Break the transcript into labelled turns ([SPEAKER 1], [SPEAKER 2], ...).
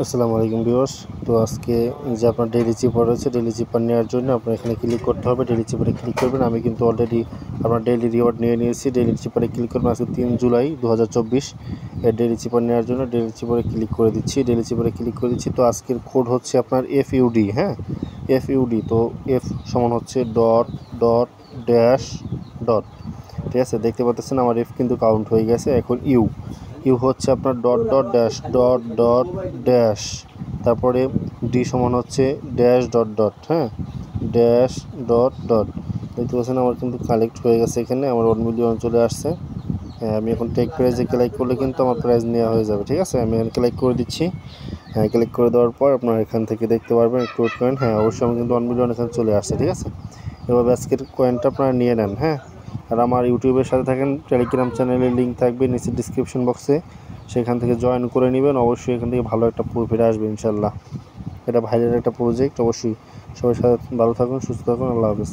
[SPEAKER 1] আসসালামু আলাইকুম ভিউয়ার্স। তো আজকে যে আপনার ডেইলি চিপার রয়েছে, ডেইলি চিপার নেওয়ার জন্য আপনার এখানে ক্লিক করতে হবে। ডেইলি চিপারে ক্লিক করবেন। আমি কিন্তু অলরেডি আপনার ডেইলি রিওয়ার্ড নিয়ে নিয়েছি। ডেইলি চিপারে ক্লিক করবেন। আজকে 3 জুলাই 2024 এর ডেইলি চিপার নেওয়ার জন্য ডেইলি চিপারে ক্লিক করে দিচ্ছি। ডেইলি চিপারে ক্লিক করে দিচ্ছি। তো আজকের কোড হচ্ছে আপনার FUD, হ্যাঁ, FUD। তো এফ সমান হচ্ছে ডট ডট ড্যাশ ডট, ঠিক আছে। দেখতে পাচ্ছেন আমার এফ কিন্তু কাউন্ট হয়ে গেছে। এখন ইউ হচ্ছে আপনার dot dot dash dot dot dash, তারপরে ডি সমান হচ্ছে ড্যাশ ডট ডট, হ্যাঁ, ড্যাশ ডট ডট। দেখতে পাচ্ছেন আমার কিন্তু কালেক্ট হয়ে গেছে। এখানে আমার 1 মিলিয়ন চলে আসছে। হ্যাঁ, আমি এখন টেক প্রাইজে ক্লিক করলে কিন্তু আমার প্রাইজ নেওয়া হয়ে যাবে, ঠিক আছে। আমি এখানে ক্লিক করে দিচ্ছি। হ্যাঁ, ক্লিক করে দেওয়ার পর আপনার এখান থেকে দেখতে পারবেন একটু ওয়েট করেন। হ্যাঁ, অবশ্যই আমি কিন্তু 1 মিলিয়ন এখানে চলে আসছে, ঠিক আছে। এভাবে আজকের কয়েনটা আপনারা নিয়ে নেন, হ্যাঁ। আর আমার ইউটিউবের সাথে থাকেন, টেলিগ্রাম চ্যানেলের লিঙ্ক থাকবে নিচে ডিসক্রিপশন বক্সে, সেখান থেকে জয়েন করে নেবেন। অবশ্যই এখান থেকে ভালো একটা প্রফিট আসবে ইনশাল্লাহ। এটা ভাইরাল একটা প্রজেক্ট। অবশ্যই সবাই সাথে ভালো থাকুন, সুস্থ থাকুন। আল্লাহ হাফেজ।